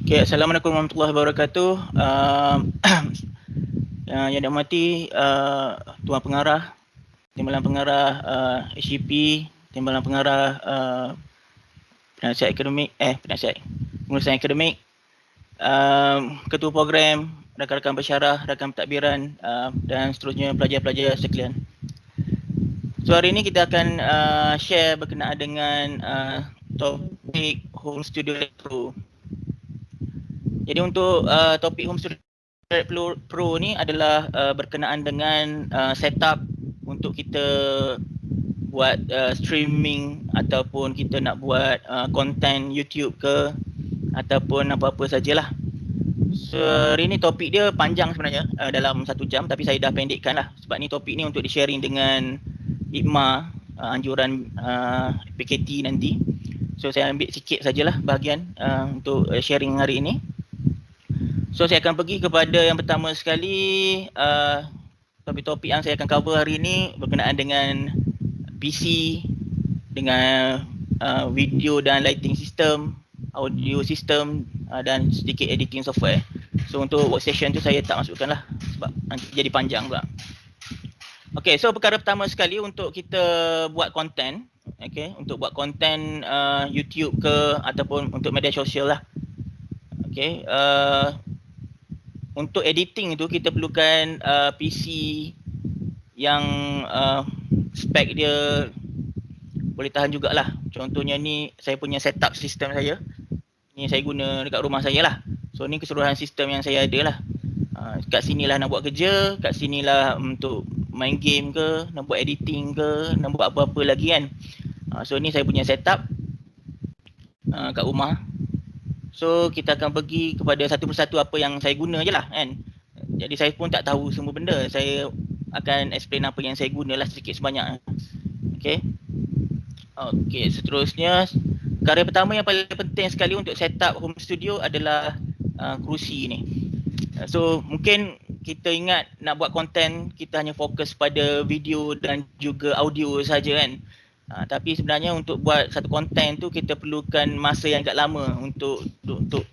Okay, Assalamualaikum warahmatullahi wabarakatuh. Yang dihormati Tuan Pengarah, Timbalan Pengarah HEP, Timbalan Pengarah Penasihat Akademik, Pengurusan Akademik, Ketua Program, rakan-rakan pensyarah, rakan pentadbiran dan seterusnya pelajar-pelajar sekalian. So hari ini kita akan share berkenaan dengan topik Home Studio Pro. Jadi untuk topik Home Studio Pro ni adalah berkenaan dengan setup untuk kita buat streaming ataupun kita nak buat konten YouTube ke ataupun apa-apa sajalah. So hari ni topik dia panjang sebenarnya dalam 1 jam, tapi saya dah pendekkan lah sebab ni topik ni untuk di-sharing dengan IKMA anjuran PKT nanti. So saya ambil sikit sajalah bahagian untuk sharing hari ini. So saya akan pergi kepada yang pertama sekali, topik-topik yang saya akan cover hari ini berkenaan dengan PC, dengan video dan lighting system, audio system dan sedikit editing software. So untuk workstation tu saya tak masukkan lah sebab nanti jadi panjang pula. Okay, so perkara pertama sekali untuk kita buat konten, okay, untuk buat konten YouTube ke ataupun untuk media sosial lah. Okay, untuk editing itu kita perlukan PC yang spek dia boleh tahan jugalah. Contohnya ni saya punya setup sistem saya. Ni saya guna dekat rumah saya lah. So ni keseluruhan sistem yang saya ada lah. Kat sinilah nak buat kerja, kat sinilah untuk main game ke, nak buat editing ke, nak buat apa-apa lagi kan. So ni saya punya setup kat rumah. So kita akan pergi kepada satu persatu apa yang saya guna je lah kan. Jadi saya pun tak tahu semua benda. Saya akan explain apa yang saya guna lah sedikit sebanyak. Okay. Okay, seterusnya perkara pertama yang paling penting sekali untuk setup home studio adalah kerusi ni. So mungkin kita ingat nak buat konten kita hanya fokus pada video dan juga audio saja kan. Tapi sebenarnya untuk buat satu konten tu kita perlukan masa yang agak lama untuk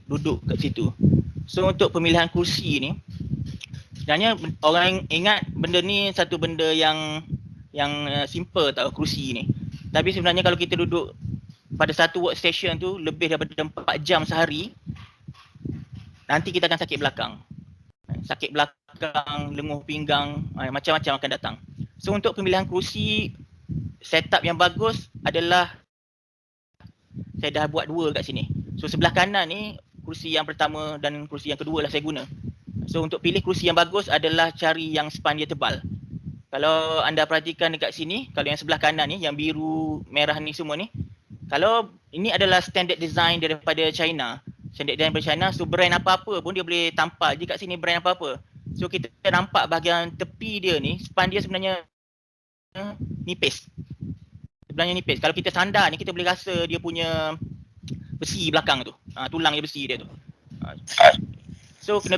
duduk kat situ. So untuk pemilihan kursi ni, sebenarnya orang ingat benda ni satu benda yang simple tau, kursi ni. Tapi sebenarnya kalau kita duduk pada satu workstation tu lebih daripada 4 jam sehari, nanti kita akan sakit belakang. Sakit belakang, lenguh pinggang, macam-macam akan datang. So untuk pemilihan kursi, setup yang bagus adalah saya dah buat 2 kat sini. So sebelah kanan ni kursi yang pertama dan kursi yang kedua lah saya guna. So untuk pilih kursi yang bagus adalah cari yang span dia tebal. Kalau anda perhatikan dekat sini, kalau yang sebelah kanan ni, yang biru, merah ni semua ni, kalau ini adalah standard design daripada China. Standard design daripada China, so brand apa-apa pun dia boleh tampal je kat sini brand apa-apa. So kita nampak bahagian tepi dia ni, span dia sebenarnya nipis. Sebenarnya nipis. Kalau kita sandar ni kita boleh rasa dia punya besi belakang tu. Tulang dia besi dia tu. So kena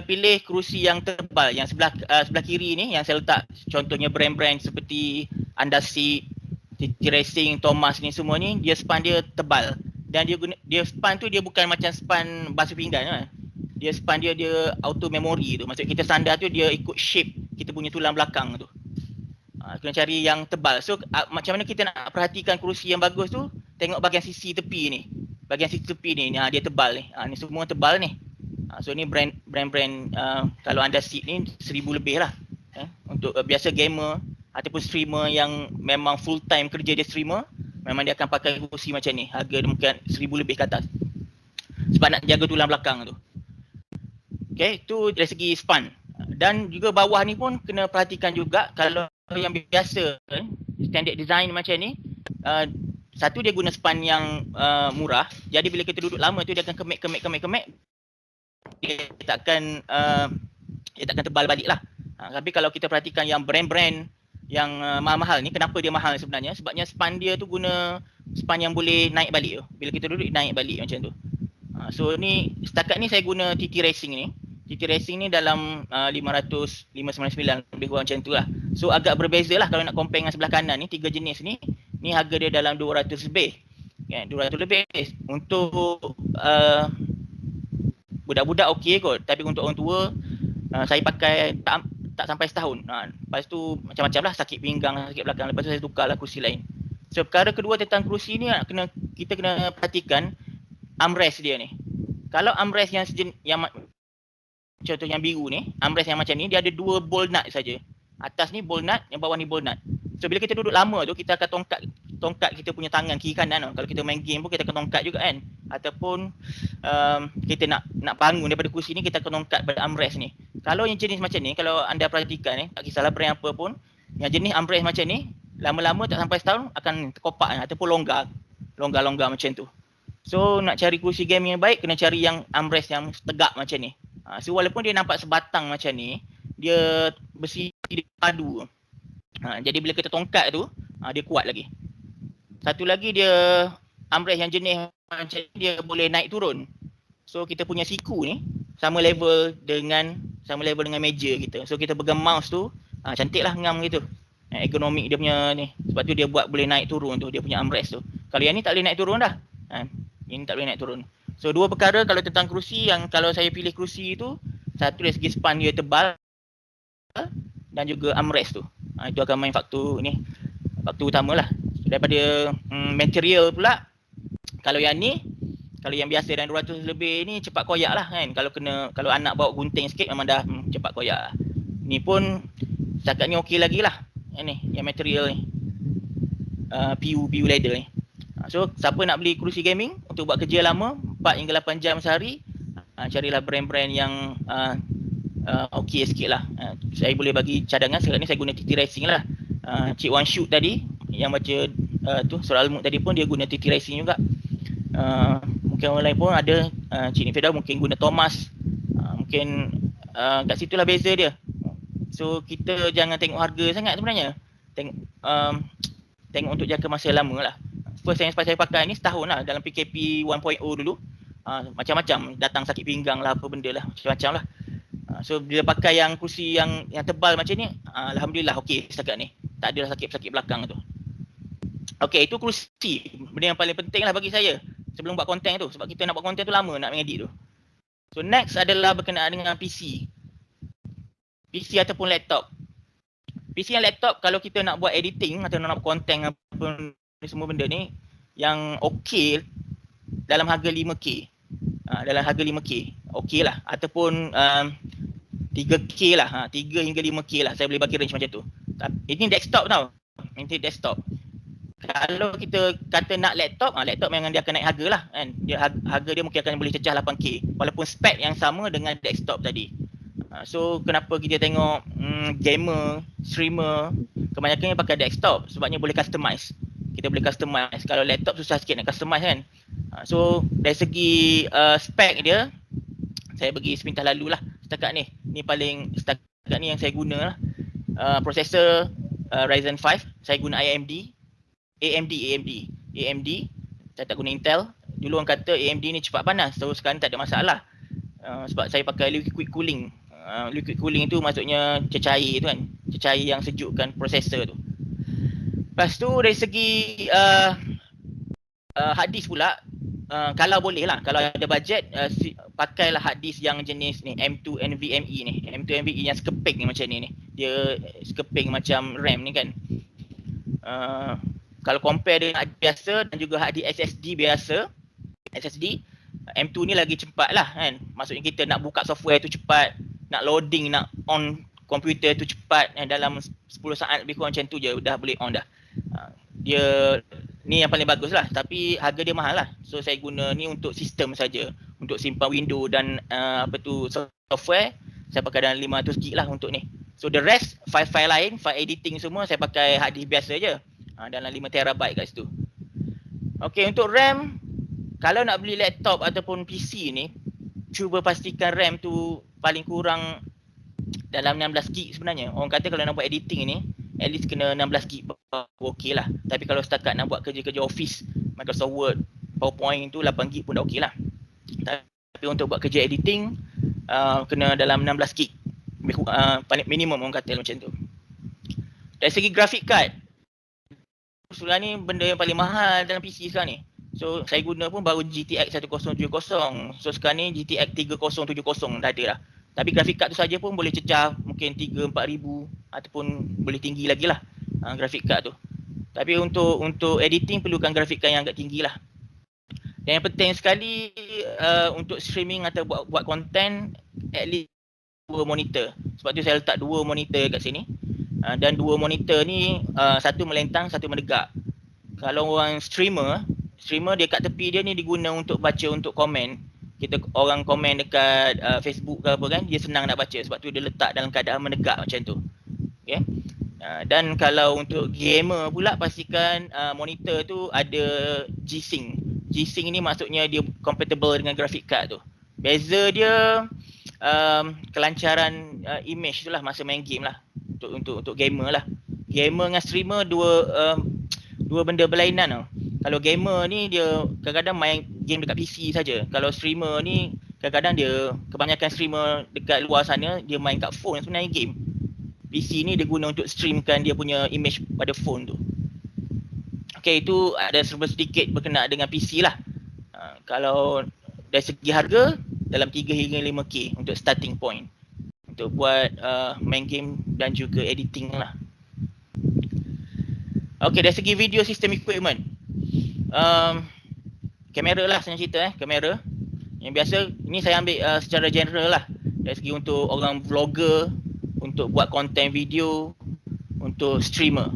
pilih kerusi yang tebal. Yang sebelah kiri ni yang saya letak contohnya brand-brand seperti Andasit, TT Racing, Thomas ni semua ni dia span dia tebal. Dan dia span tu dia bukan macam span basuh pinggan kan. Dia span dia auto memory tu. Maksud kita sandar tu dia ikut shape kita punya tulang belakang tu. Kena cari yang tebal. So macam mana kita nak perhatikan kerusi yang bagus tu, tengok bahagian sisi tepi ni. Bahagian sisi tepi ni, dia tebal ni. Ni semua tebal ni. So ni brand kalau anda seat ni 1000 lebih lah. Untuk biasa gamer ataupun streamer yang memang full time kerja dia streamer, memang dia akan pakai kerusi macam ni. Harga dia mungkin 1000 lebih ke atas. Sebab nak jaga tulang belakang tu. Okay, tu dari segi span. Dan juga bawah ni pun kena perhatikan juga. Kalau yang biasa standard design macam ni, satu dia guna span yang murah. Jadi bila kita duduk lama tu dia akan kemek. Dia takkan tebal balik lah. Tapi kalau kita perhatikan yang brand-brand yang mahal-mahal ni, kenapa dia mahal sebenarnya? Sebabnya span dia tu guna span yang boleh naik balik tu. Bila kita duduk naik balik macam tu. So ni setakat ni saya guna TT Racing ni. TT Racing ni dalam 599 lebih kurang macam tu lah. So agak berbeza lah kalau nak compare dengan sebelah kanan ni, 3 jenis ni. Ni harga dia dalam 200 lebih. kan, 200 lebih. Untuk budak-budak okey kot, tapi untuk orang tua saya pakai tak sampai setahun. Lepas tu macam-macam lah, sakit pinggang, sakit belakang. Lepas tu saya tukarlah kerusi lain. So perkara kedua tentang kerusi ni, kita kena perhatikan armrest dia ni. Kalau armrest yang contoh yang biru ni, armrest yang macam ni, dia ada 2 ball nut saja. Atas ni ball nut, yang bawah ni ball nut. So bila kita duduk lama tu, kita akan tongkat kita punya tangan kiri kanan. Kalau kita main game pun kita akan tongkat juga kan. Ataupun kita nak bangun daripada kursi ni, kita akan tongkat pada armrest ni. Kalau yang jenis macam ni, kalau anda perhatikan ni, tak kisahlah brand apa pun, yang jenis armrest macam ni, lama-lama tak sampai setahun akan terkopak ataupun longgar macam tu. So nak cari kursi game yang baik, kena cari yang armrest yang tegak macam ni. So walaupun dia nampak sebatang macam ni, dia besi padu. Jadi bila kita tongkat tu, dia kuat lagi. Satu lagi, dia armrest yang jenis macam ni, dia boleh naik turun. So kita punya siku ni sama level dengan meja kita. So kita pegang mouse tu, cantiklah ngam gitu. Ergonomik dia punya ni. Sebab tu dia buat boleh naik turun tu, dia punya armrest tu. Kalau yang ni tak boleh naik turun dah. Ini tak boleh naik turun. So 2 perkara kalau tentang kerusi, yang kalau saya pilih kerusi tu, satu dari segi span dia tebal dan juga armrest tu. Itu akan main faktor ni, faktor utamalah. Daripada material pula, kalau yang ni, kalau yang biasa dan 200 lebih ni cepat koyak lah kan. Kalau anak bawa gunting sikit memang dah cepat koyak lah. Ni pun setakat ni okey lagi lah. Yang material ni, PU leather ni. So siapa nak beli kerusi gaming untuk buat kerja lama 4 hingga 8 jam sehari, carilah brand-brand yang okey sikit lah. Saya boleh bagi cadangan, sekarang ni saya guna TT Racing lah. Cik Wan Shoot tadi yang baca tu surah Al-Mulk tadi pun dia guna TT Racing juga. Mungkin orang lain pun ada, Cik Nifida mungkin guna Thomas. Mungkin kat situlah beza dia. So kita jangan tengok harga sangat sebenarnya. Tengok untuk jangka masa lama lah. First yang saya pakai ni setahun lah dalam PKP 1.0 dulu. Macam-macam, datang sakit pinggang lah, apa benda lah, macam-macam lah. So bila pakai yang kursi yang tebal macam ni, alhamdulillah okey setakat ni. Tak adalah sakit-sakit belakang tu. Okey, itu kerusi. Benda yang paling penting lah bagi saya sebelum buat konten tu. Sebab kita nak buat konten tu lama nak mengedit tu. So next adalah berkenaan dengan PC. PC ataupun laptop. PC yang laptop, kalau kita nak buat editing atau nak buat konten apa semua benda ni, yang okey dalam harga 5K. Dalam harga 5K okey lah. Ataupun 3K lah, 3 hingga 5K lah, saya boleh bagi range macam tu. Ini desktop tau. Ini desktop. Kalau kita kata nak laptop, laptop memang dia akan naik harga lah kan. Harga dia mungkin akan boleh cecah 8K walaupun spek yang sama dengan desktop tadi. So kenapa kita tengok gamer, streamer kebanyakan pakai desktop, sebabnya boleh customize. Kita boleh customize. Kalau laptop susah sikit nak customize kan. So dari segi spek dia, saya bagi sepintas lalu lah setakat ni. Ni paling setakat ni yang saya guna lah. Prosesor Ryzen 5, saya guna AMD. Saya tak guna Intel. Dulu orang kata AMD ni cepat panas. So sekarang tak ada masalah. Sebab saya pakai liquid cooling. Liquid cooling tu maksudnya cecair tu kan. Cecair yang sejukkan prosesor tu. Lepas tu dari segi hard disk pula, kalau boleh lah, kalau ada bajet, pakailah hard disk yang jenis ni M2 NVMe ni. M2 NVMe yang sekeping ni macam ni. Dia sekeping macam RAM ni kan. Kalau compare dengan hard disk biasa dan juga hard disk SSD, M2 ni lagi cepat lah kan. Maksudnya kita nak buka software tu cepat, nak loading, nak on komputer tu cepat, dalam 10 saat lebih kurang macam tu je dah boleh on dah. Dia ni yang paling bagus lah, tapi harga dia mahal lah. So saya guna ni untuk sistem saja, untuk simpan Windows dan software. Saya pakai dalam 500GB lah untuk ni. So the rest, file-file lain, file editing semua saya pakai hard disk biasa je, dalam 5TB kat situ. Okay, untuk RAM, kalau nak beli laptop ataupun PC ni, cuba pastikan RAM tu paling kurang dalam 16GB sebenarnya. Orang kata kalau nak buat editing ni, at least kena 16GB okey lah. Tapi kalau setakat nak buat kerja-kerja office, Microsoft Word, PowerPoint tu 8GB pun dah okey lah. Tapi untuk buat kerja editing, kena dalam 16GB. Minimum orang kata macam tu. Dari segi graphic card, sebenarnya ni benda yang paling mahal dalam PC sekarang ni. So saya guna pun baru GTX 1070. So sekarang ni GTX 3070 dah ada lah. Tapi grafik card tu saja pun boleh cecah mungkin 3-4 ribu ataupun boleh tinggi lagi lah grafik card tu. Tapi untuk editing perlukan grafik card yang agak tinggi lah. Dan yang penting sekali untuk streaming atau buat konten, at least 2 monitor. Sebab tu saya letak 2 monitor kat sini. Dan 2 monitor ni satu melentang, satu menegak. Kalau orang streamer dia kat tepi dia ni diguna untuk baca, untuk komen. Kita orang komen dekat Facebook ke apa kan, dia senang nak baca sebab tu dia letak dalam keadaan menegak macam tu. Okay. Dan kalau untuk gamer pula, pastikan monitor tu ada G-Sync. G-Sync ni maksudnya dia compatible dengan graphic card tu. Beza dia kelancaran image tu lah masa main game lah. Untuk gamer lah. Gamer dengan streamer dua benda berlainan tau. Kalau gamer ni dia kadang-kadang main game dekat PC saja. Kalau streamer ni kadang-kadang dia, kebanyakan streamer dekat luar sana dia main kat phone sebenarnya game. PC ni dia guna untuk streamkan dia punya image pada phone tu. Okay, itu ada serba sedikit berkenaan dengan PC lah. Kalau dari segi harga, dalam 3 hingga 5K untuk starting point. Untuk buat main game dan juga editing lah. Okay, dari segi video system equipment. Kamera lah senang cerita kamera. Yang biasa, ni saya ambil secara general lah. Dari segi untuk orang vlogger, untuk buat konten video, untuk streamer.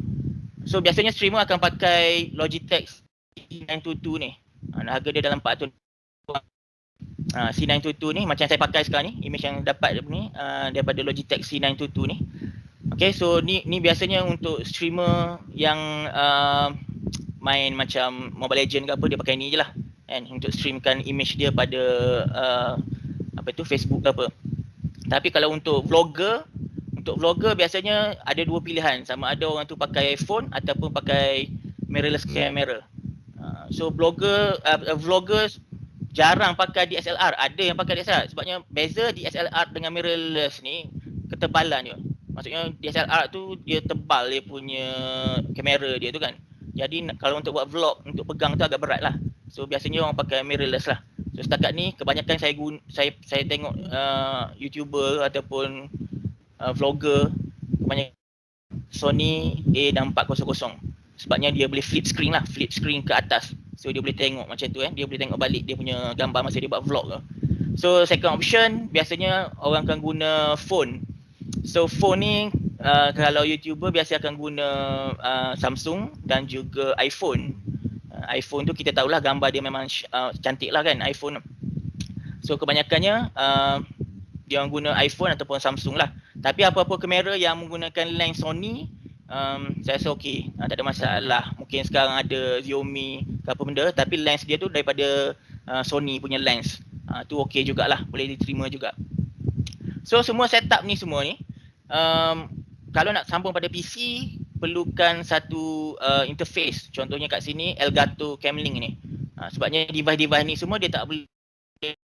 So biasanya streamer akan pakai Logitech C922 ni. Harga dia dalam 400. C922 ni macam saya pakai sekarang ni, image yang dapat ni daripada Logitech C922 ni. Okay, so ni biasanya untuk streamer yang main macam Mobile Legends ke apa, dia pakai ni je lah kan, untuk streamkan image dia pada Facebook ke apa. Tapi kalau untuk vlogger biasanya ada 2 pilihan, sama ada orang tu pakai iPhone ataupun pakai mirrorless camera. So vlogger jarang pakai DSLR, ada yang pakai DSLR. Sebabnya beza DSLR dengan mirrorless ni ketebalan dia. Maksudnya DSLR tu dia tebal dia punya kamera dia tu kan. Jadi kalau untuk buat vlog, untuk pegang tu agak berat lah. So biasanya orang pakai mirrorless lah. So setakat ni kebanyakan saya tengok YouTuber ataupun vlogger kebanyakan Sony A6400. Sebabnya dia boleh flip screen ke atas. So dia boleh tengok macam tu dia boleh tengok balik dia punya gambar masa dia buat vlog ke. So second option biasanya orang akan guna phone. So phone ni kalau YouTuber biasa akan guna Samsung dan juga iPhone. iPhone tu kita tahulah gambar dia memang cantik lah kan iPhone. So kebanyakannya dia orang guna iPhone ataupun Samsung lah. Tapi apa-apa kamera yang menggunakan lens Sony, saya rasa okey, tak ada masalah. Mungkin sekarang ada Xiaomi ke apa benda, tapi lens dia tu daripada Sony punya lens. Tu okey jugalah, boleh diterima juga. So semua setup ni semua ni, kalau nak sambung pada PC, perlukan satu interface. Contohnya kat sini Elgato Camlink ni. Sebabnya device-device ni semua dia tak boleh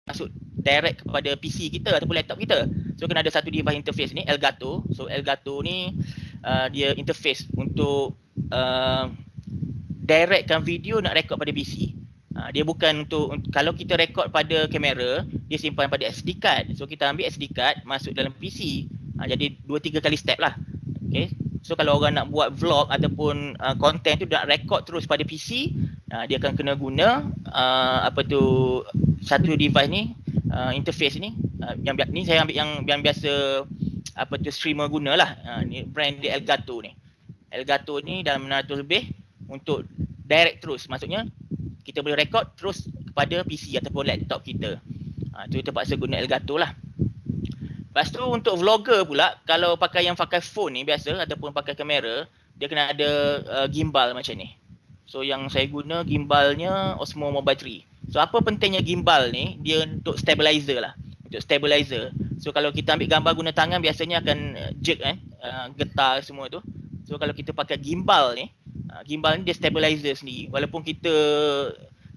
masuk direct kepada PC kita ataupun laptop kita. So kena ada satu device interface ni, Elgato. So Elgato ni dia interface untuk directkan video nak record pada PC. Dia bukan untuk kalau kita record pada kamera, dia simpan pada SD card. So kita ambil SD card, masuk dalam PC. Jadi 2-3 kali step lah. Okay. So kalau orang nak buat vlog ataupun konten tu nak record terus pada PC, dia akan kena guna satu device ni, interface ni. Yang ni saya ambil yang biasa streamer gunalah. Ni brand dia Elgato ni. Elgato ni dalam 600 lebih untuk direct terus. Maksudnya kita boleh record terus kepada PC ataupun laptop kita. Tu terpaksa guna Elgato lah. Lepas tu untuk vlogger pula, kalau yang pakai phone ni biasa ataupun pakai kamera, dia kena ada gimbal macam ni. So yang saya guna gimbalnya Osmo Mobile 3. So apa pentingnya gimbal ni? Dia untuk stabilizer lah. Untuk stabilizer. So kalau kita ambil gambar guna tangan biasanya akan jerk getar semua tu. So kalau kita pakai gimbal ni dia stabilizer sendiri. Walaupun kita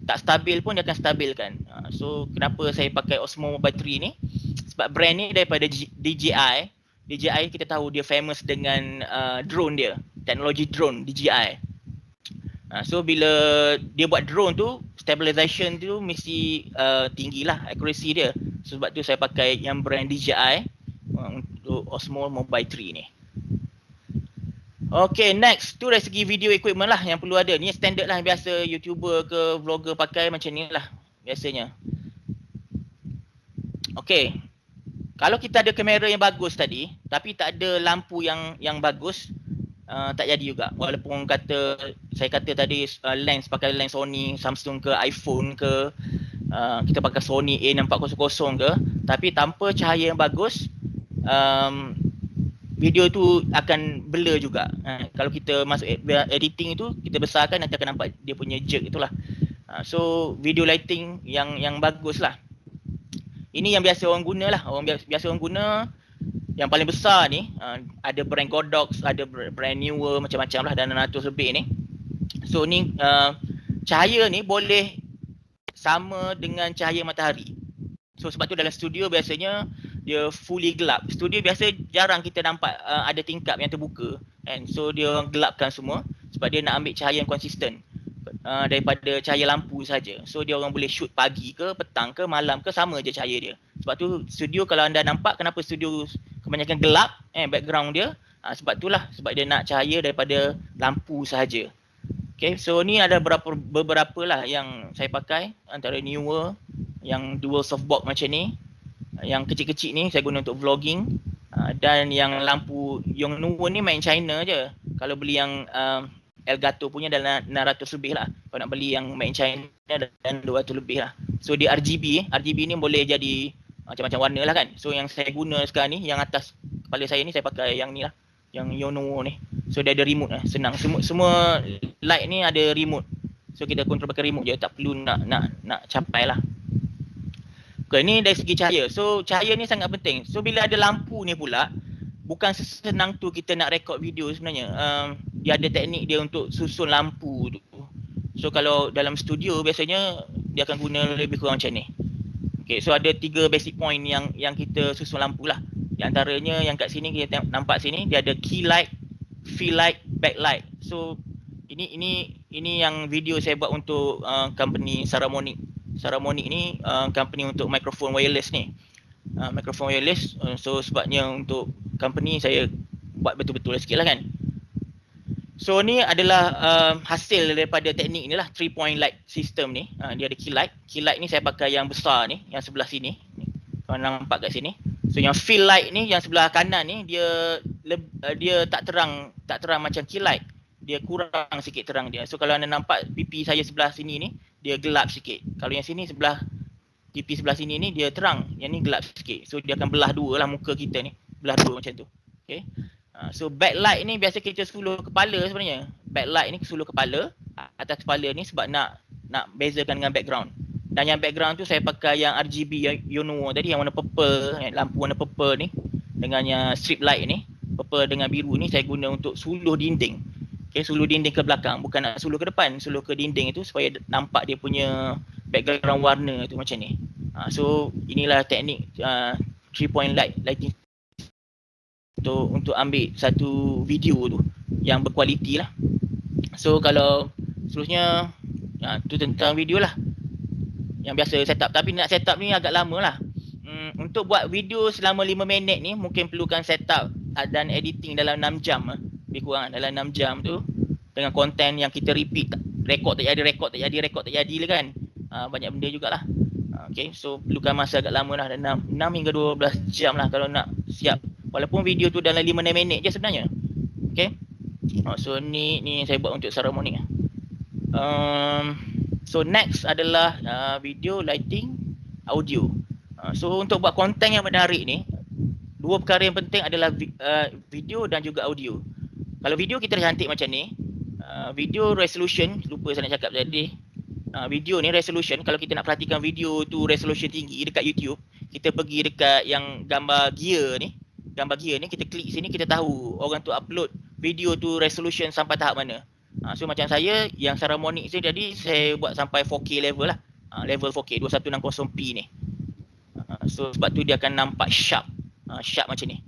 tak stabil pun dia akan stabilkan. So kenapa saya pakai Osmo Mobile 3 ni? Sebab brand ni daripada DJI. DJI kita tahu dia famous dengan drone dia. Teknologi drone DJI. So bila dia buat drone tu, stabilization tu mesti tinggi lah accuracy dia. So, sebab tu saya pakai yang brand DJI untuk Osmo Mobile 3 ni. Okay, next tu dari segi video equipment lah yang perlu ada. Ni standard lah biasa YouTuber ke vlogger pakai macam ni lah biasanya. Okay, kalau kita ada kamera yang bagus tadi tapi tak ada lampu yang bagus, tak jadi juga. Walaupun saya kata tadi lens, pakai lens Sony, Samsung ke iPhone ke, kita pakai Sony A6400 ke, tapi tanpa cahaya yang bagus, video tu akan blur juga. Kalau kita masuk editing itu, kita besarkan, nanti akan nampak dia punya jerk itulah. So video lighting yang bagus lah. Ini yang biasa orang guna lah. Biasa orang guna. Yang paling besar ni, ada brand Godox, ada brand Newer, macam-macam lah, dan 600 lebih ni. So ni cahaya ni boleh sama dengan cahaya matahari. So sebab tu dalam studio biasanya dia fully gelap. Studio biasa jarang kita nampak ada tingkap yang terbuka, kan? So dia orang gelapkan semua sebab dia nak ambil cahaya yang konsisten daripada cahaya lampu saja. So dia orang boleh shoot pagi ke, petang ke, malam ke, sama je cahaya dia. Sebab tu studio, kalau anda nampak kenapa studio kebanyakan gelap background dia, sebab itulah, sebab dia nak cahaya daripada lampu sahaja. Okay, so ni ada beberapa lah yang saya pakai, antara Newer yang dual softbox macam ni, yang kecil-kecil ni saya guna untuk vlogging, dan yang lampu yang Newer ni main China je. Kalau beli yang Elgato punya dalam 600 lebih lah. Kalau nak beli yang main China dan 200 lebih lah. So dia RGB ni boleh jadi macam-macam warna lah kan. So yang saya guna sekarang ni, yang atas kepala saya ni, saya pakai yang ni lah, yang Yono ni. So dia ada remote lah, senang. Semua light ni ada remote. So kita control pakai remote je, tak perlu nak capai lah. Okay, ni dari segi cahaya. So cahaya ni sangat penting. So bila ada lampu ni pula, bukan sesenang tu kita nak record video sebenarnya. Dia ada teknik dia untuk susun lampu tu. So kalau dalam studio biasanya dia akan guna lebih kurang macam ni. Okay, so ada 3 basic point yang kita susun lampu lah. Di antaranya yang kat sini kita nampak sini, dia ada key light, fill light, backlight. So ini yang video saya buat untuk company Saramonic. Saramonic ni company untuk microphone wireless ni. Microphone wireless, so sebabnya untuk company saya buat betul-betul sikit lah kan. So ni adalah hasil daripada teknik ni lah, 3 point light system ni. Dia ada key light. Key light ni saya pakai yang besar ni, yang sebelah sini. Kalau nampak kat sini. So yang fill light ni, yang sebelah kanan ni, dia tak terang macam key light. Dia kurang sikit terang dia. So kalau anda nampak pipi saya sebelah sini ni, dia gelap sikit. Kalau yang sini pipi sebelah sini ni dia terang, yang ni gelap sikit. So dia akan belah dua lah muka kita ni, belah dua macam tu. Okay. So backlight ni biasa kita suluh kepala sebenarnya. Backlight ni suluh kepala, atas kepala ni sebab nak bezakan dengan background. Dan yang background tu saya pakai yang RGB yang Yono tadi, yang warna purple, lampu warna purple ni, dengan yang strip light ni, purple dengan biru ni, saya guna untuk suluh dinding. Okay, suluh dinding ke belakang, bukan nak suluh ke depan, suluh ke dinding itu supaya nampak dia punya background warna tu macam ni. So inilah teknik 3 point lighting untuk ambil satu video tu yang berkualiti lah. So kalau seterusnya tu tentang video lah yang biasa setup, tapi nak setup ni agak lama lah. Untuk buat video selama 5 minit ni mungkin perlukan setup dan editing dalam 6 jam lah. Lebih kurang dalam 6 jam tu, dengan konten yang kita repeat, record tak jadi lah kan. Banyak benda jugalah. Okay, so perlukan masa agak lama lah, 6 hingga 12 jam lah kalau nak siap. Walaupun video tu dalam 5-6 minit je sebenarnya. Okay. So ni saya buat untuk Saramonic. So next adalah video, lighting, audio. So untuk buat konten yang menarik ni, 2 perkara yang penting adalah video dan juga audio. Kalau video kita cantik macam ni, video resolution, lupa saya nak cakap tadi. Video ni resolution, kalau kita nak perhatikan video tu resolution tinggi dekat YouTube, kita pergi dekat yang gambar gear ni, kita klik sini, kita tahu orang tu upload video tu resolution sampai tahap mana. So macam saya yang Saramonic ni tadi, saya buat sampai 4K level lah, level 4K 2160p ni. So sebab tu dia akan nampak sharp macam ni.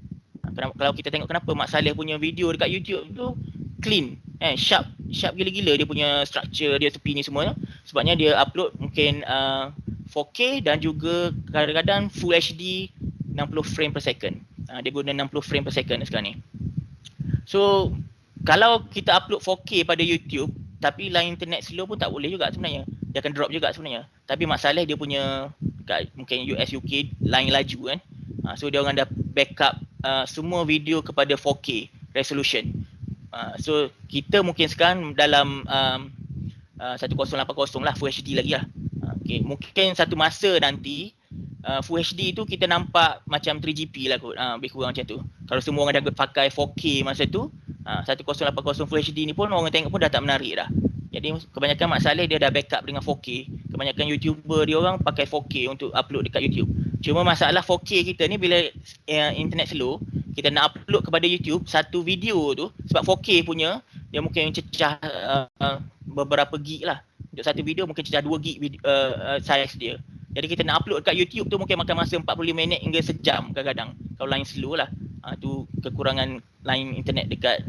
Kalau kita tengok kenapa Mak Saleh punya video dekat YouTube tu clean, sharp sharp gila-gila dia punya structure dia tepi ni semua. Sebabnya dia upload mungkin 4K dan juga kadang-kadang Full HD 60 frame per second. Dia guna 60 frame per second sekarang ni. So kalau kita upload 4K pada YouTube tapi line internet slow pun tak boleh juga sebenarnya. Dia akan drop juga sebenarnya. Tapi masalah dia punya kat mungkin US UK line laju kan. So dia orang dah backup semua video kepada 4K resolution. So kita mungkin sekarang dalam 1080 lah, Full HD lagi lah. Okay. Mungkin satu masa nanti Full HD tu kita nampak macam 3GP lah kot, lebih kurang macam tu. Kalau semua orang dah pakai 4K masa tu, 1080 Full HD ni pun orang tengok pun dah tak menarik dah. Jadi kebanyakan masalah dia dah backup dengan 4K. Kebanyakan YouTuber dia orang pakai 4K untuk upload dekat YouTube. Cuma masalah 4K kita ni bila internet slow, kita nak upload kepada YouTube satu video tu, sebab 4K punya dia mungkin cecah beberapa gig lah. Untuk satu video mungkin cecah 2 gig size dia. Jadi kita nak upload kat YouTube tu mungkin makan masa 45 minit hingga sejam kadang-kadang. Kalau line slow lah. Tu kekurangan line internet dekat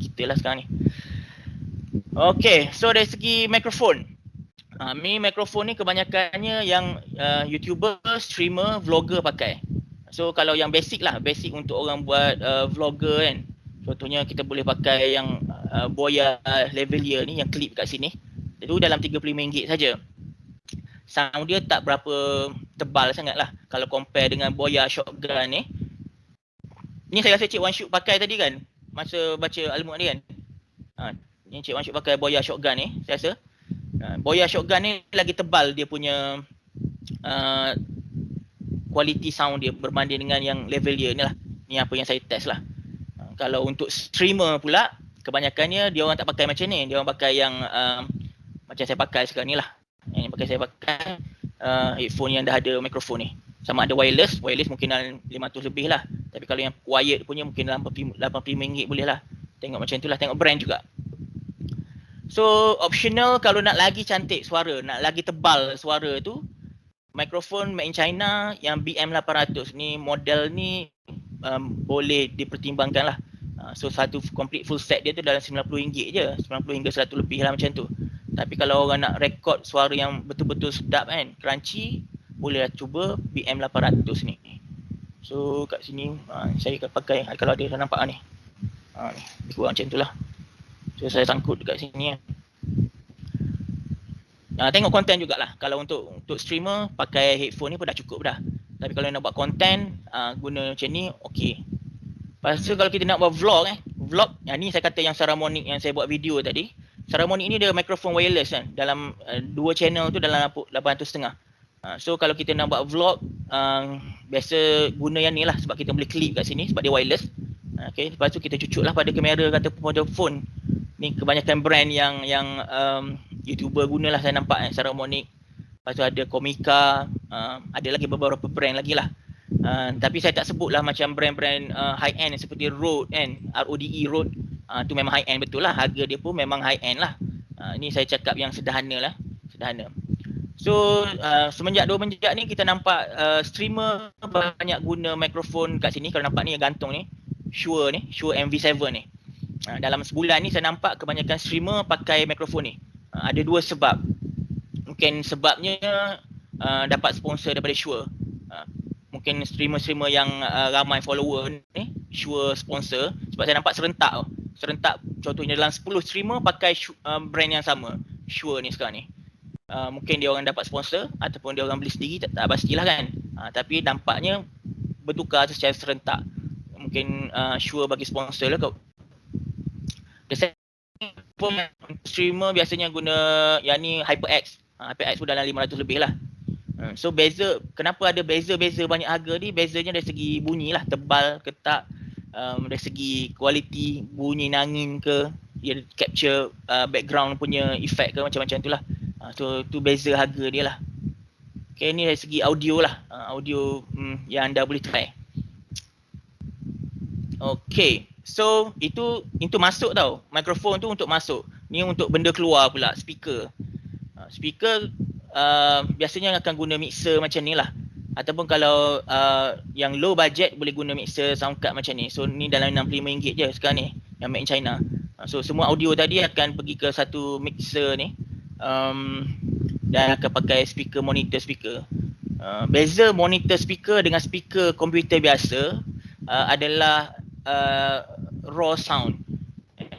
kita lah sekarang ni. Okay, so dari segi mikrofon. Mikrofon ni kebanyakannya yang YouTuber, streamer, vlogger pakai. So kalau yang basic lah, basic untuk orang buat vlogger kan. Contohnya kita boleh pakai yang Boya Lavalier ni yang clip kat sini. Itu dalam RM35 saja. Sound dia tak berapa tebal sangat lah kalau compare dengan Boya Shotgun ni. Ni saya rasa Cik Wan Syuk pakai tadi kan, masa baca Al-Mulk ni kan. Ni Cik Wan Syuk pakai Boya Shotgun ni, saya rasa. Boya Shotgun ni lagi tebal dia punya quality sound dia berbanding dengan yang Lavalier ni lah. Ni apa yang saya test lah. Kalau untuk streamer pula, kebanyakannya dia orang tak pakai macam ni. Dia orang pakai yang macam saya pakai sekarang ni lah. Yang pakai saya pakai headphone yang dah ada mikrofon ni. Sama ada wireless mungkin dalam 500 lebih lah. Tapi kalau yang wired punya mungkin dalam RM85 boleh lah. Tengok macam tu lah, tengok brand juga. So optional kalau nak lagi cantik suara, nak lagi tebal suara tu, mikrofon made in China yang BM800 ni, model ni boleh dipertimbangkan lah. So satu complete full set dia tu dalam RM90 je, 90 hingga 100 lebih lah macam tu. Tapi kalau orang nak rekod suara yang betul-betul sedap kan, crunchy, bolehlah cuba BM800 ni. So kat sini saya akan pakai, kalau ada saya nampak ni. Ni kurang macam tu lah. So saya sangkut dekat sini kan. Tengok konten jugalah. Kalau untuk streamer pakai headphone ni pun dah cukup dah. Tapi kalau nak buat konten guna macam ni okey. Lepas tu kalau kita nak buat vlog ni saya kata yang Saramonic yang saya buat video tadi. Saramonic ni dia mikrofon wireless kan. Dalam dua channel tu dalam 800.5. So kalau kita nak buat vlog biasa guna yang ni lah sebab kita boleh clip kat sini sebab dia wireless. Okay, lepas tu kita cucuklah pada kamera ataupun pada phone. Ni kebanyakan brand yang YouTuber gunalah saya nampak Saramonic. Lepas tu ada Komika, ada lagi beberapa brand lagi lah. Tapi saya tak sebut lah macam brand-brand high end seperti Rode kan, RODE Rode. Tu memang high end betul lah, harga dia pun memang high end lah. Ni saya cakap yang sederhana lah, sederhana. So semenjak ni kita nampak streamer banyak guna mikrofon kat sini. Kalau nampak ni yang gantung ni, Shure MV7 ni. Dalam sebulan ni saya nampak kebanyakan streamer pakai mikrofon ni. Ada dua sebab. Mungkin sebabnya dapat sponsor daripada Shure. Mungkin streamer-streamer yang ramai follower ni, Shure sponsor. Sebab saya nampak serentak contohnya dalam 10 streamer pakai brand yang sama, Shure ni sekarang ni. Mungkin dia orang dapat sponsor ataupun dia orang beli sendiri, tak pastilah kan. Tapi nampaknya bertukar secara serentak. Mungkin Shure bagi sponsor lah kot. Streamer biasanya guna yang ni HyperX. HyperX pun dalam 500 lebih lah. So beza, kenapa ada beza-beza banyak harga ni? Bezanya dari segi bunyi lah, tebal ke tak, dari segi kualiti bunyi angin ke, dia capture background punya effect ke, macam-macam tu lah. So tu beza harga dia lah. Okay, ni dari segi audio lah, audio yang anda boleh try. Okay, so itu masuk tau, mikrofon tu untuk masuk. Ni untuk benda keluar pula, speaker. Speaker biasanya akan guna mixer macam ni lah. Ataupun kalau yang low budget boleh guna mixer sound card macam ni. So ni dalam RM65 je sekarang ni, yang made in China. So semua audio tadi akan pergi ke satu mixer ni, dan akan pakai speaker, monitor speaker. Beza monitor speaker dengan speaker komputer biasa adalah raw sound.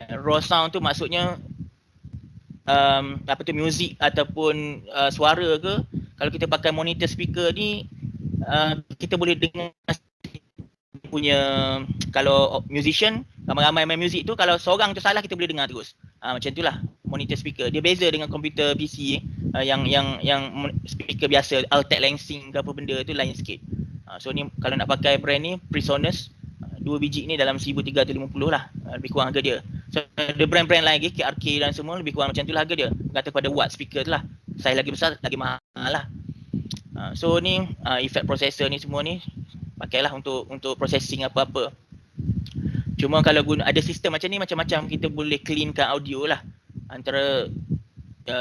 Raw sound tu maksudnya apa tu, muzik ataupun suara ke, kalau kita pakai monitor speaker ni kita boleh dengar punya. Kalau musician ramai-ramai main muzik tu, kalau seorang tu salah kita boleh dengar terus. Macam itulah monitor speaker. Dia beza dengan komputer PC yang speaker biasa, Altec Lansing ke apa benda tu lain sikit. So ni kalau nak pakai brand ni Presonus, 2 biji ni dalam 1350 lah, lebih kurang harga dia. So ada brand-brand lain lagi, KRK dan semua lebih kurang macam tu lah harga dia. Kata pada watt speaker tu lah. Saiz lagi besar lagi mahal lah. So ni effect processor ni semua ni pakailah untuk processing apa-apa. Cuma kalau guna ada sistem macam ni, macam-macam kita boleh cleankan audio lah. Antara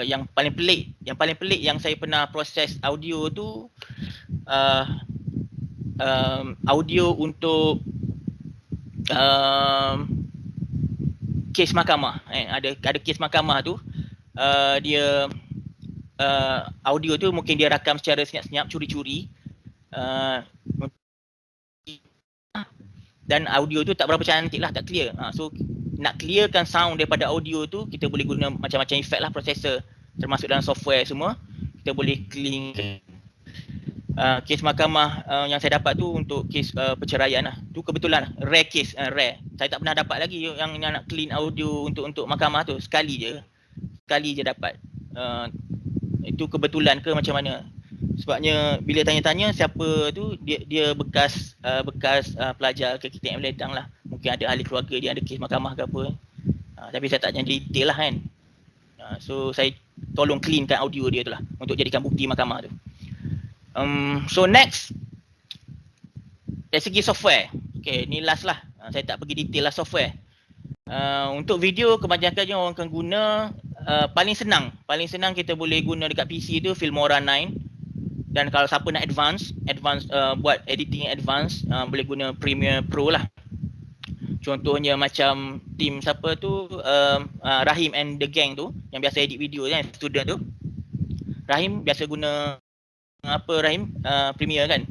yang paling pelik yang saya pernah proses audio tu audio untuk kes mahkamah. Ada kes mahkamah tu, dia audio tu mungkin dia rakam secara senyap-senyap, curi-curi, dan audio tu tak berapa cantik lah, tak clear. So nak clearkan sound daripada audio tu, kita boleh guna macam-macam effect lah, processor termasuk dalam software semua. Kita boleh clean. Kes mahkamah yang saya dapat tu untuk kes perceraian lah. Tu kebetulan rare case, rare. Saya tak pernah dapat lagi yang nak clean audio untuk mahkamah tu. Sekali je dapat. Itu kebetulan ke macam mana? Sebabnya bila tanya-tanya siapa tu, dia bekas pelajar ke KTM Ledang lah. Mungkin ada ahli keluarga dia ada kes mahkamah ke apa. Tapi saya tak tanya detail lah kan. So saya tolong cleankan audio dia tu lah untuk jadikan bukti mahkamah tu. So next, dari segi software. Okay, ni last lah. Saya tak pergi detail lah software. Untuk video kebanyakannya orang akan guna paling senang kita boleh guna dekat PC tu Filmora 9. Dan kalau siapa nak advance buat editing advance, boleh guna Premiere Pro lah. Contohnya macam team siapa tu, Rahim and the gang tu yang biasa edit video kan, student tu. Rahim biasa guna apa Rahim? Premiere kan.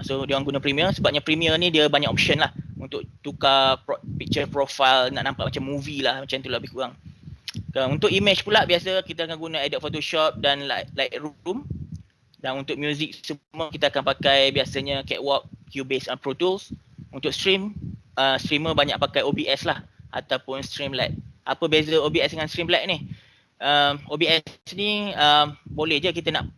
So dia orang guna Premiere sebabnya Premiere ni dia banyak option lah untuk tukar picture profile, nak nampak macam movie lah, macam tu lah lebih kurang. Untuk image pula biasa kita akan guna Adobe Photoshop dan Lightroom. Dan untuk music semua kita akan pakai biasanya Catwalk, Cubase dan Pro Tools. Untuk streamer banyak pakai OBS lah ataupun Streamlabs. Apa beza OBS dengan Streamlabs ni? OBS ni boleh je kita nak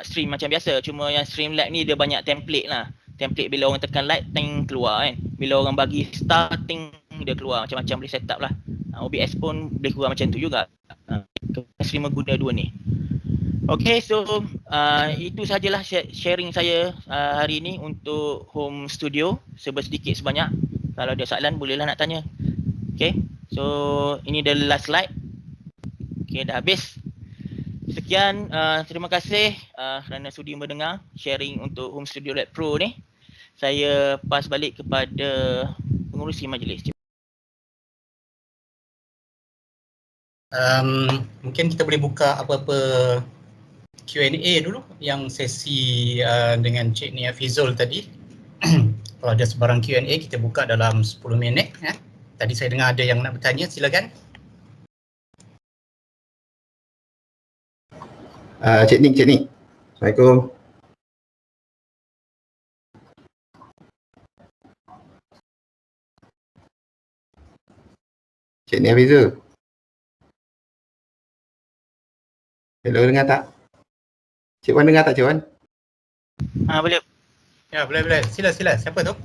stream macam biasa. Cuma yang Streamlabs ni dia banyak template lah. Template bila orang tekan like, ting keluar kan. Bila orang bagi starting dia keluar, macam-macam boleh set up lah. OBS pun boleh keluar macam tu juga. Streamer guna dua ni. Okay, so itu sajalah sharing saya hari ini untuk home studio, sedikit sebanyak. Kalau ada soalan bolehlah nak tanya. Okay, so ini the last slide. Okay, dah habis. Sekian, terima kasih kerana sudi mendengar sharing untuk Home Studio Lab Pro ni. Saya pass balik kepada pengurusi majlis. Mungkin kita boleh buka apa-apa Q&A dulu yang sesi dengan Cik Nia Fizul tadi. Kalau ada sebarang Q&A kita buka dalam 10 minit. Tadi saya dengar ada yang nak bertanya, silakan. Cik Nik. Assalamualaikum. Cik Nia Fizul. Hello, dengar tak? Cik Wan dengar tak, Cik Wan? Boleh. Ya, boleh. Sila. Siapa tu?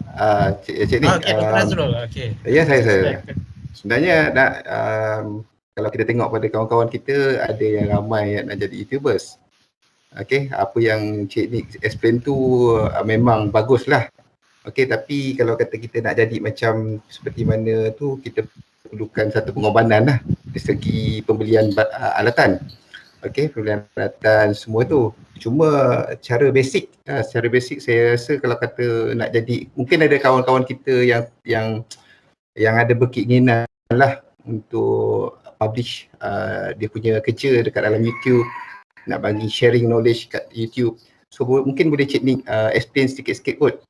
Cik Nik. Okey, Dr. Nazrul. Okey. Ya, saya. Sebenarnya kalau kita tengok pada kawan-kawan kita, ada yang ramai yang nak jadi YouTubers. Okey, apa yang Cik Nik explain tu memang baguslah. Okey, tapi kalau kata kita nak jadi macam seperti mana tu, kita perlukan satu pengorbanan lah dari segi pembelian alatan. Okey, pembelian alatan semua tu. Cuma secara basic saya rasa kalau kata nak jadi, mungkin ada kawan-kawan kita yang ada berkeinginan lah untuk publish dia punya kerja dekat dalam YouTube, nak bagi sharing knowledge kat YouTube. So mungkin boleh Cik Nick explain sikit-sikit kot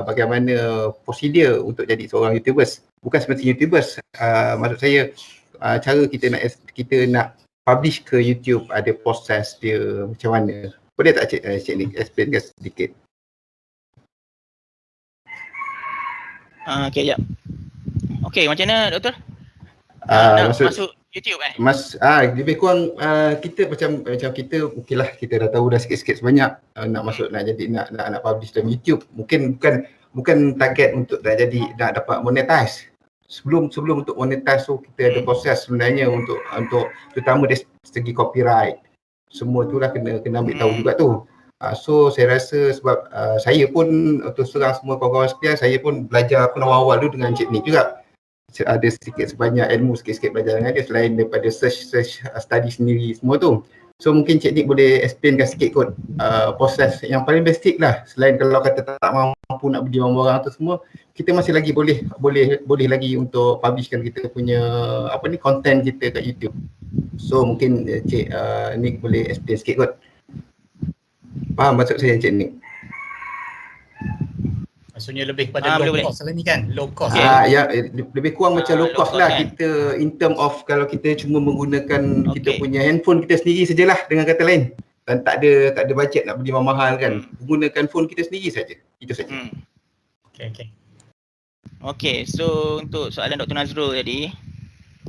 bagaimana prosedur untuk jadi seorang YouTubers. Bukan seperti YouTubers, maksud saya cara kita nak publish ke YouTube, ada proses dia macam mana. Boleh tak Cik Nick explain sedikit? Okey, jap. Okey, macam mana Doktor? Nak masuk YouTube lebih kurang kita macam kita okeylah, kita dah tahu dah sikit-sikit sebanyak nak masuk, nak jadi nak publish dalam YouTube. Bukan target untuk nak dapat monetize. Sebelum untuk monetize tu kita ada proses sebenarnya untuk terutama dari segi copyright. Semua tu lah kena ambil tahu juga tu. So saya rasa sebab saya pun terus terang semua kawan-kawan sekalian, saya pun belajar awal-awal dulu dengan Cik Nick juga. Ada sikit sebanyak ilmu, sikit-sikit belajar dengan dia selain daripada search study sendiri semua tu. So mungkin Cik Nick boleh explainkan sikit kot proses yang paling basic lah. Selain kalau kata tak mampu nak beli barang-barang tu semua, kita masih lagi boleh lagi untuk publishkan kita punya content kita kat YouTube. So mungkin Cik Nick boleh explain sikit kot. Faham maksud saya Cik Nick? Maksudnya lebih pada low cost lah ni kan? Low cost. Ya, lebih kurang macam low cost lah kan? Kita in term of kalau kita cuma menggunakan kita punya handphone kita sendiri sajalah, dengan kata lain. Dan tak ada bajet nak beli mahal kan. Gunakan phone kita sendiri saja. Itu saja. Okay, so untuk soalan Dr. Nazrul tadi,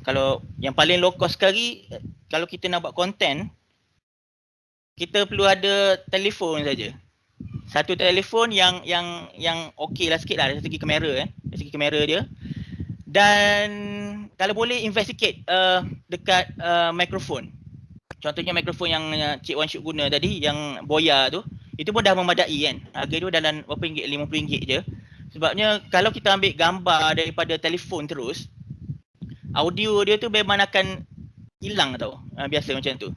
kalau yang paling low cost sekali, kalau kita nak buat content, kita perlu ada telefon saja. Satu telefon yang okey lah sikit lah dari segi kamera dari segi kamera dia. Dan kalau boleh investigate dekat mikrofon. Contohnya mikrofon yang Cik Wan Syuk guna tadi, yang Boya tu, itu pun dah memadai kan. Harga dia dalam berapa ringgit, RM50 je. Sebabnya kalau kita ambil gambar daripada telefon terus, audio dia tu memang akan hilang tau. Biasa macam tu.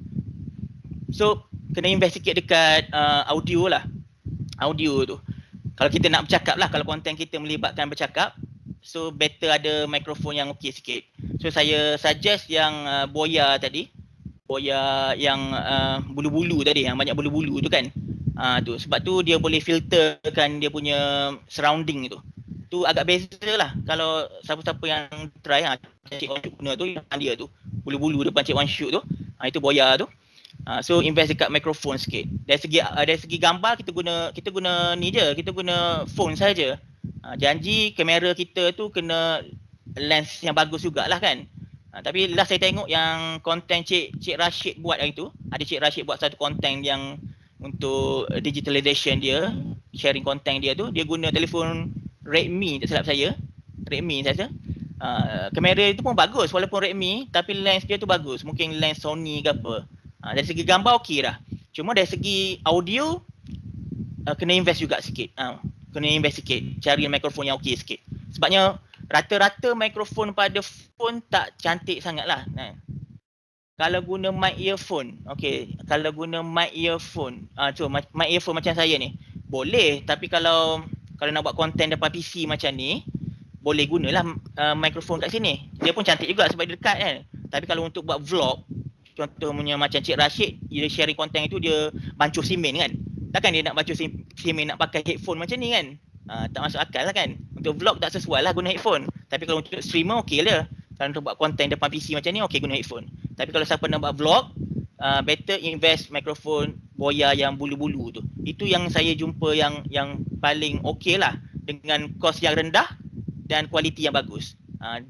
So kena investigate dekat audio lah. Audio tu. Kalau kita nak bercakap lah, kalau konten kita melibatkan bercakap, so better ada mikrofon yang okey sikit. So saya suggest yang Boya tadi. Boya yang bulu-bulu tadi, yang banyak bulu-bulu tu kan. Tu sebab tu dia boleh filterkan dia punya surrounding tu. Tu agak beza lah kalau siapa-siapa yang try Cik Wan Syuk guna tu, yang dia tu bulu-bulu depan Cik Wan Syuk tu. Itu Boya tu. So invest dekat mikrofon sikit. Dari segi gambar kita guna ni je, kita guna phone saja. Janji kamera kita tu kena lens yang bagus jugalah kan. Tapi last saya tengok yang konten Cik Rashid buat hari tu, ada Cik Rashid buat satu konten yang untuk digitalization dia, sharing konten dia tu, dia guna telefon Redmi tak silap saya. Redmi saya rasa. Kamera itu pun bagus walaupun Redmi, tapi lens dia tu bagus. Mungkin lens Sony ke apa. Dari segi gambar okey dah. Cuma dari segi audio kena invest juga sikit. Kena invest sikit. Cari mikrofon yang okey sikit. Sebabnya rata-rata mikrofon pada phone tak cantik sangat lah. Kalau guna mic earphone, okey. Kalau guna mic earphone, mic earphone macam saya ni, boleh. Tapi kalau nak buat konten depan PC macam ni, boleh gunalah mikrofon kat sini. Dia pun cantik juga sebab dia dekat kan. Tapi kalau untuk buat vlog, contohnya macam Cik Rashid, dia sharing konten itu dia bancuh simen kan. Takkan dia nak bancuh simen nak pakai headphone macam ni kan. Tak masuk akal lah kan. Untuk vlog tak sesuai lah guna headphone. Tapi kalau untuk streamer okey lah. Kalau untuk buat konten depan PC macam ni okey guna headphone. Tapi kalau siapa nak buat vlog, better invest mikrofon Boya yang bulu-bulu tu. Itu yang saya jumpa yang paling okey lah. Dengan kos yang rendah dan kualiti yang bagus.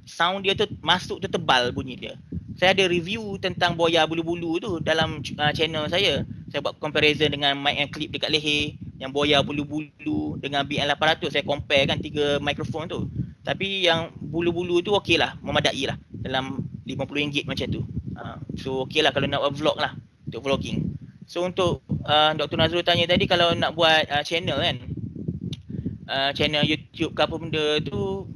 Sound dia tu masuk tu tebal bunyi dia. Saya ada review tentang Boya bulu-bulu tu dalam channel saya. Saya buat comparison dengan mic yang clip dekat leher, yang Boya bulu-bulu dengan BN800. Saya compare kan 3 mikrofon tu. Tapi yang bulu-bulu tu okey lah, memadai lah. Dalam RM50 macam tu. So okey lah kalau nak buat vlog lah, untuk vlogging. So untuk Dr. Nazrul tanya tadi, kalau nak buat channel kan, channel YouTube ke apa benda tu,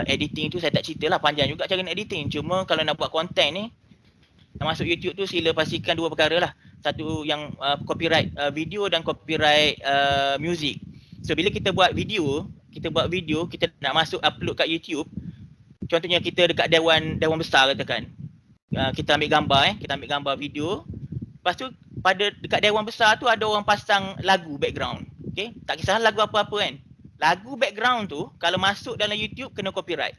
editing tu saya tak cerita lah, panjang juga cara nak editing. Cuma kalau nak buat konten ni, nak masuk YouTube tu sila pastikan 2 perkara lah. Satu yang copyright video dan copyright music. So bila kita buat video, kita nak masuk upload kat YouTube, contohnya kita dekat dewan besar katakan. Kita ambil gambar kita ambil gambar video. Lepas tu pada dekat dewan besar tu ada orang pasang lagu background. Okey, tak kisah lagu apa-apa kan. Lagu background tu kalau masuk dalam YouTube kena copyright.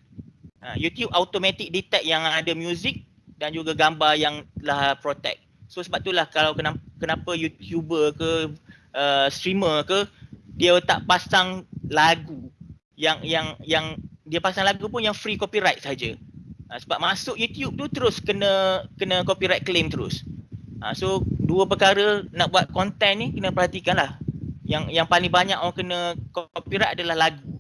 YouTube automatic detect yang ada music dan juga gambar yang telah protect. So sebab itulah kalau kenapa YouTuber ke streamer ke dia tak pasang lagu yang dia pasang lagu pun yang free copyright saja. Sebab masuk YouTube tu terus kena copyright claim terus. So dua perkara nak buat konten ni kena perhatikanlah. Yang paling banyak orang kena copyright adalah lagu.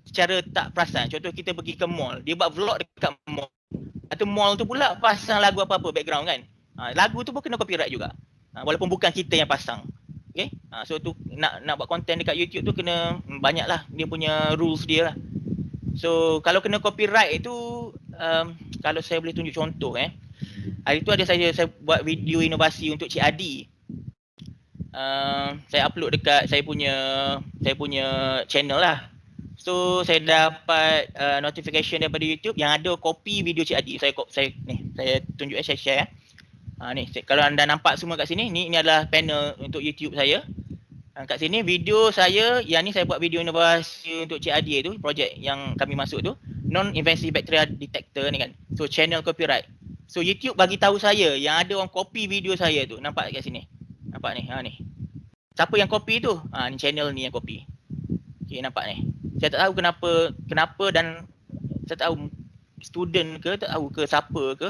Secara tak perasan. Contoh kita pergi ke mall, dia buat vlog dekat mall. Atau mall tu pula pasang lagu apa-apa background kan. Lagu tu pun kena copyright juga. Walaupun bukan kita yang pasang. Okay? So tu nak buat konten dekat YouTube tu kena banyaklah dia punya rules dia lah. So kalau kena copyright itu kalau saya boleh tunjuk contoh hari tu ada saya buat video inovasi untuk Cik Adi. Saya upload dekat saya punya channel lah. So saya dapat notification daripada YouTube yang ada copy video Cik Adi. Saya tunjuk saya share. Ni kalau anda nampak semua kat sini, ni adalah panel untuk YouTube saya. Kat sini video saya, yang ni saya buat video inovasi untuk Cik Adi tu, projek yang kami masuk tu, non-invasive bacteria detector ni kan. So channel copyright. So YouTube bagi tahu saya yang ada orang copy video saya tu. Nampak kat sini. Nampak ni. Ni. Siapa yang copy tu? Ni channel ni yang copy. Okey, nampak ni. Saya tak tahu kenapa dan saya tak tahu student ke, tak tahu ke siapa ke.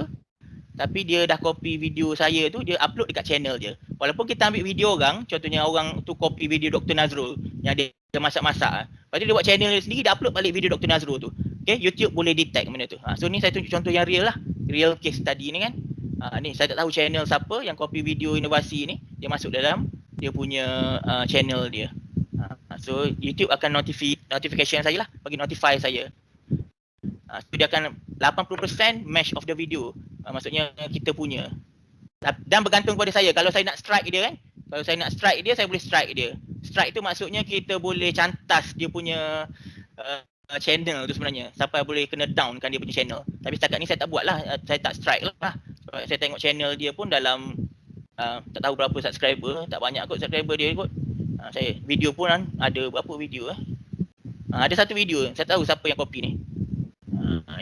Tapi dia dah copy video saya tu, dia upload dekat channel dia. Walaupun kita ambil video orang, contohnya orang tu copy video Dr. Nazrul yang dia masak-masak. Lepas tu dia buat channel dia sendiri, dia upload balik video Dr. Nazrul tu. Okay, YouTube boleh detect benda tu. So ni saya tunjuk contoh yang real lah. Real case tadi ni kan. Ni saya tak tahu channel siapa yang copy video inovasi ni. Dia masuk dalam dia punya channel dia. So YouTube akan notification saya lah, bagi notify saya. So dia akan 80% match of the video. Maksudnya kita punya. Dan bergantung pada saya. Kalau saya nak strike dia kan. Kalau saya nak strike dia, saya boleh strike dia. Strike tu maksudnya kita boleh cantas dia punya channel tu sebenarnya. Sampai boleh kena down kan dia punya channel. Tapi setakat ni saya tak buat lah. Saya tak strike lah. Sebab saya tengok channel dia pun dalam tak tahu berapa subscriber. Tak banyak kot subscriber dia kot. Saya video pun ada berapa video ada satu video saya tahu siapa yang copy ni.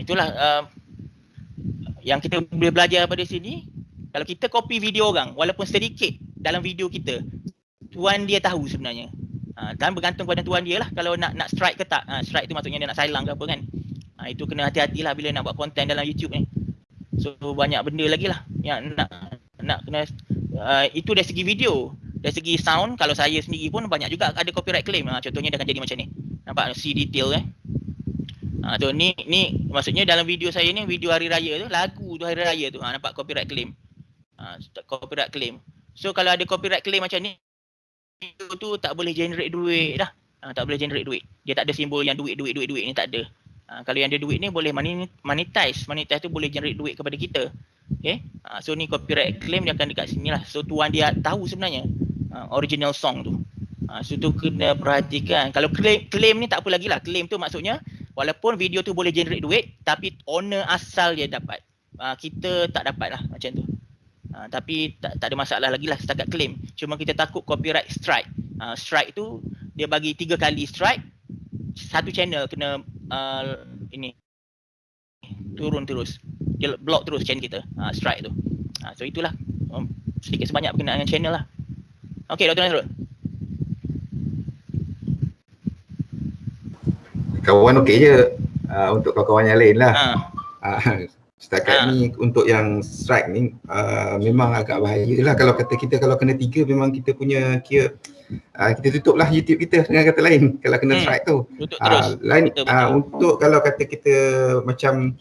Itulah yang kita boleh belajar pada sini. Kalau kita copy video orang walaupun sedikit dalam video kita, tuan dia tahu sebenarnya. Dan bergantung pada tuan dia lah kalau nak strike ke tak. Strike tu maksudnya dia nak silent ke apa kan. Itu kena hati-hatilah bila nak buat konten dalam YouTube ni. So banyak benda lagi lah yang nak kena itu dari segi video. Dari segi sound, kalau saya sendiri pun banyak juga ada copyright claim. Contohnya dia akan jadi macam ni. Nampak see detail So ni maksudnya dalam video saya ni, video hari raya tu, lagu tu hari raya tu. Nampak copyright claim. Copyright claim. So kalau ada copyright claim macam ni, video tu tak boleh generate duit dah. Tak boleh generate duit. Dia tak ada simbol yang duit ni, tak ada. Kalau yang ada duit ni boleh monetize. Monetize tu boleh generate duit kepada kita. Okay. So ni copyright claim dia akan dekat sini lah. So tuan dia tahu sebenarnya original song tu. So tu kena perhatikan. Kalau claim ni tak apa lagi lah. Claim tu maksudnya walaupun video tu boleh generate duit, tapi owner asal dia dapat. Kita tak dapat lah macam tu. Tapi tak ada masalah lagi lah setakat claim. Cuma kita takut copyright strike. Strike tu dia bagi 3 kali strike. Satu channel kena ini turun terus. Dia block terus channel kita. Strike tu. So itulah sedikit sebanyak berkenaan dengan channel lah. Okey, Dr. Nazrul. Kawan okey je untuk kawan-kawan yang lain lah. Setakat ni untuk yang strike ni memang agak bahaya lah. Kalau kata kita kalau kena 3 memang kita punya kira kita tutup lah YouTube kita dengan kata lain kalau kena strike tu. Lain untuk kalau kata kita macam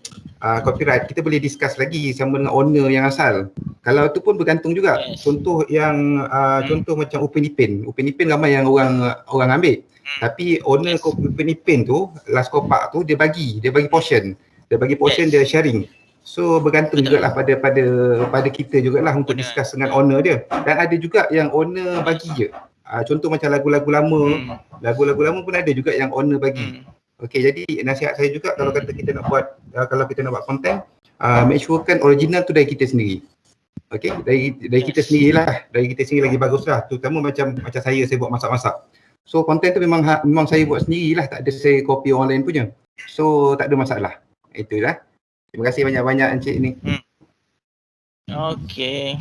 copyright kita boleh discuss lagi sama dengan owner yang asal. Kalau tu pun bergantung juga. Contoh yang contoh macam OpenIPN ramai yang orang ambil. Tapi owner OpenIPN tu last kopak tu dia bagi portion. Dia bagi portion dia sharing. So bergantung jugalah pada kita jugalah untuk discuss dengan owner dia. Dan ada juga yang owner bagi je. Contoh macam lagu-lagu lama pun ada juga yang owner bagi. Okey, jadi nasihat saya juga kalau kata kita nak buat kalau kita nak buat konten, make sure kan original tu dari kita sendiri. Okey, dari kita sendirilah, dari kita sendiri lagi baguslah. Terutama macam saya buat masak-masak. So konten tu memang saya buat sendirilah, tak ada saya copy orang lain punya. So tak ada masalah. Itulah. Terima kasih banyak-banyak Encik ni. Okey.